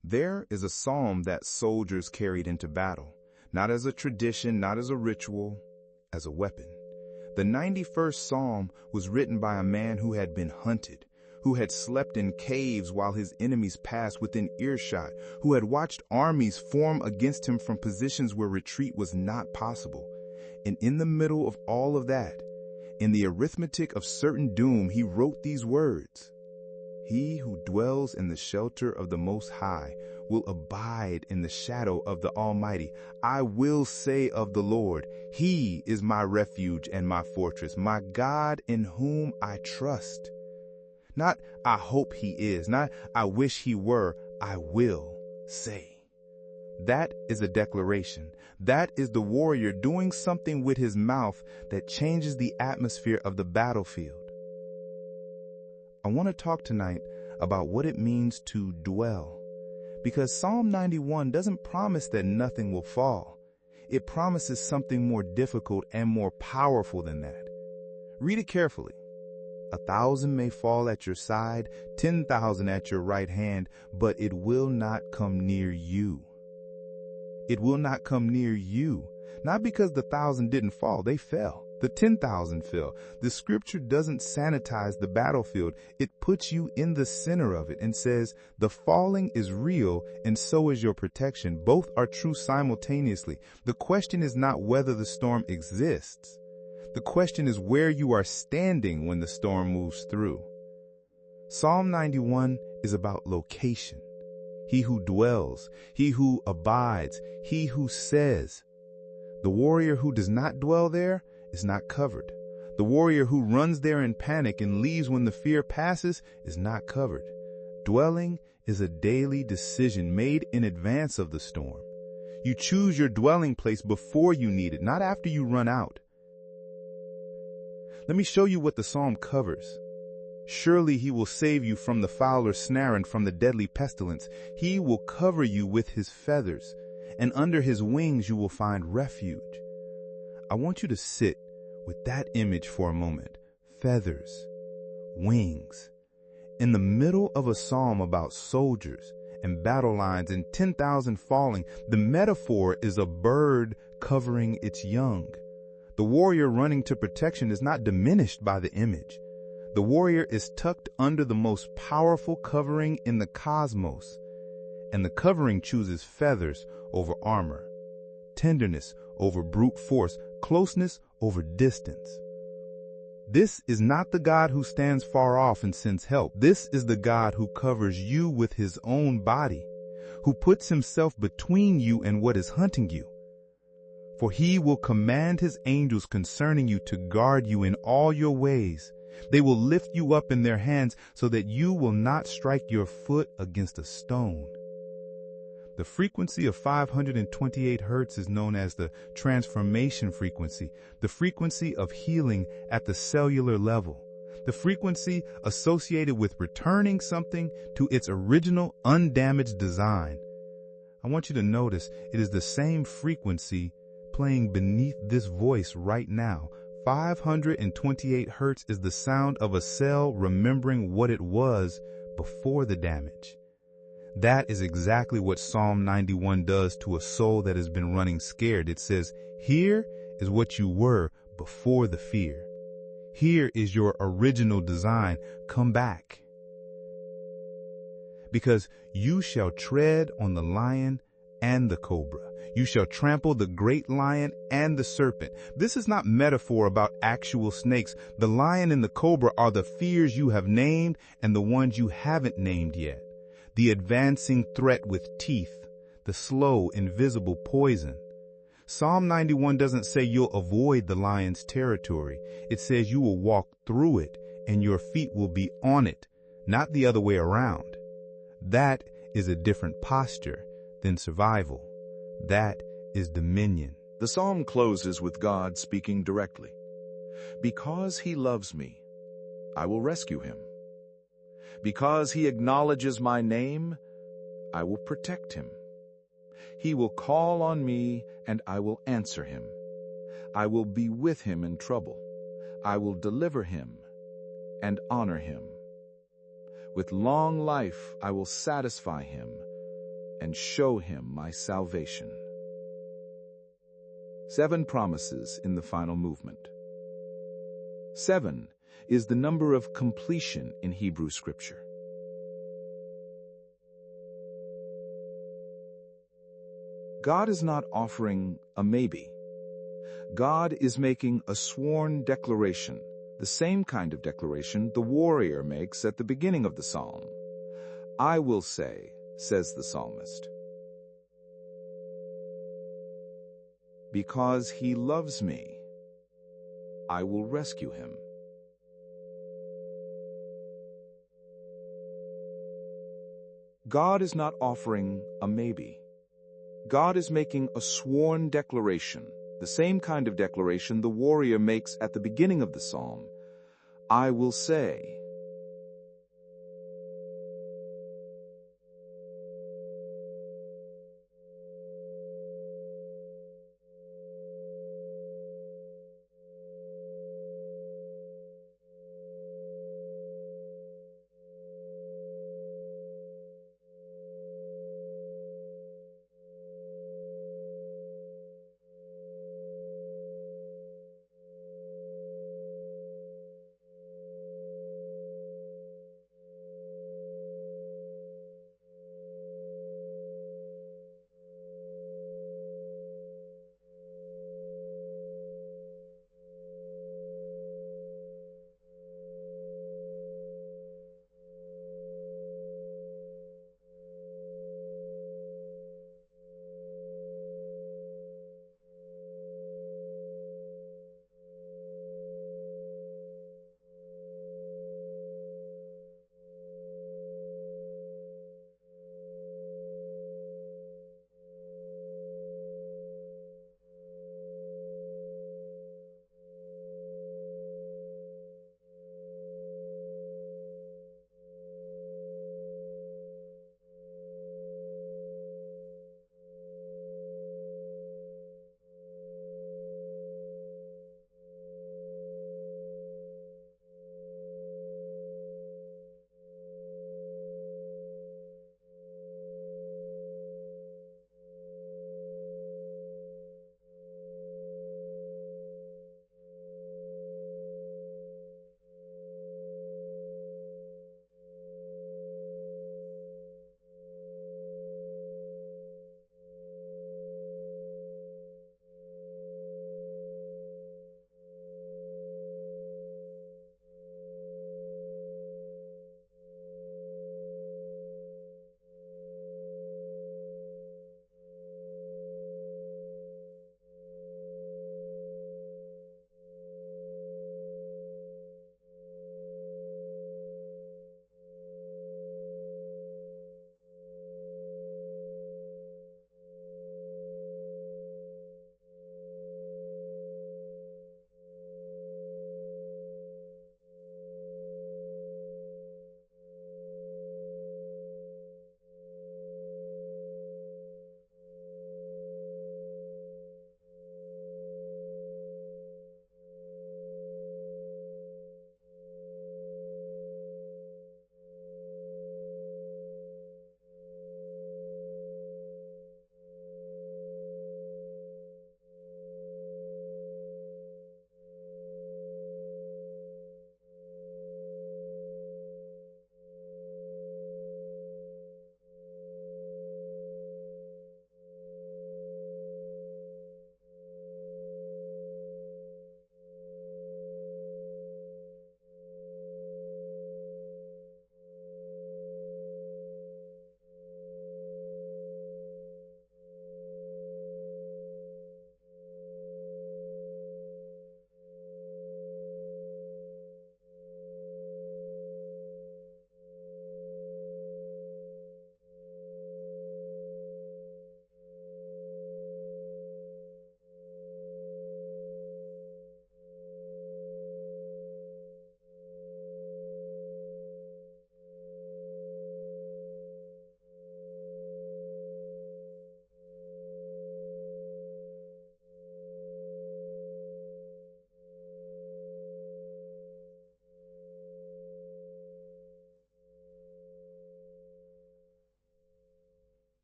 There is a psalm that soldiers carried into battle, not as a tradition, not as a ritual, as a weapon. The 91st Psalm was written by a man who had been hunted, who had slept in caves while his enemies passed within earshot, who had watched armies form against him from positions where retreat was not possible. And in the middle of all of that, in the arithmetic of certain doom, he wrote these words: "He who dwells in the shelter of the Most High will abide in the shadow of the Almighty. I will say of the Lord, He is my refuge and my fortress, my God in whom I trust." Not "I hope He is," not "I wish He were," I will say. That is a declaration. That is the warrior doing something with his mouth that changes the atmosphere of the battlefield. I want to talk tonight about what it means to dwell, because Psalm 91 doesn't promise that nothing will fall. It promises something more difficult and more powerful than that. Read it carefully. 1,000 may fall at your side, 10,000 at your right hand, but it will not come near you. It will not come near you. Not because the 1,000 didn't fall, they fell. The 10,000 fell. The scripture doesn't sanitize the battlefield. It puts you in the center of it and says the falling is real and so is your protection. Both are true simultaneously. The question is not whether the storm exists. The question is where you are standing when the storm moves through. Psalm 91 is about location. He who dwells, he who abides, he who says. The warrior who does not dwell there is not covered. The warrior who runs there in panic and leaves when the fear passes is not covered. Dwelling is a daily decision made in advance of the storm. You choose your dwelling place before you need it, not after you run out. Let me show you what the psalm covers. Surely He will save you from the fowler's snare and from the deadly pestilence. He will cover you with His feathers, and under His wings you will find refuge. I want you to sit with that image for a moment. Feathers, wings. In the middle of a psalm about soldiers and battle lines and 10,000 falling, the metaphor is a bird covering its young. The warrior running to protection is not diminished by the image. The warrior is tucked under the most powerful covering in the cosmos, and the covering chooses feathers over armor, tenderness over brute force, closeness over distance. This is not the God who stands far off and sends help. This is the God who covers you with His own body, who puts Himself between you and what is hunting you. For He will command His angels concerning you to guard you in all your ways. They will lift you up in their hands so that you will not strike your foot against a stone. The frequency of 528 Hertz is known as the transformation frequency, the frequency of healing at the cellular level, the frequency associated with returning something to its original undamaged design. I want you to notice it is the same frequency playing beneath this voice right now. 528 Hertz is the sound of a cell remembering what it was before the damage. That is exactly what Psalm 91 does to a soul that has been running scared. It says, here is what you were before the fear. Here is your original design. Come back. Because you shall tread on the lion and the cobra. You shall trample the great lion and the serpent. This is not metaphor about actual snakes. The lion and the cobra are the fears you have named and the ones you haven't named yet. The advancing threat with teeth, the slow, invisible poison. Psalm 91 doesn't say you'll avoid the lion's territory. It says you will walk through it and your feet will be on it, not the other way around. That is a different posture than survival. That is dominion. The psalm closes with God speaking directly. Because He loves me, I will rescue him. Because He acknowledges my name, I will protect him. He will call on me, and I will answer him. I will be with him in trouble. I will deliver him and honor him. With long life I will satisfy him and show him my salvation. 7 promises in the final movement. 7 is the number of completion in Hebrew Scripture. God is not offering a maybe. God is making a sworn declaration, the same kind of declaration the warrior makes at the beginning of the psalm. I will say, says the psalmist, because he loves me, I will rescue him. God is not offering a maybe. God is making a sworn declaration, the same kind of declaration the warrior makes at the beginning of the psalm. I will say,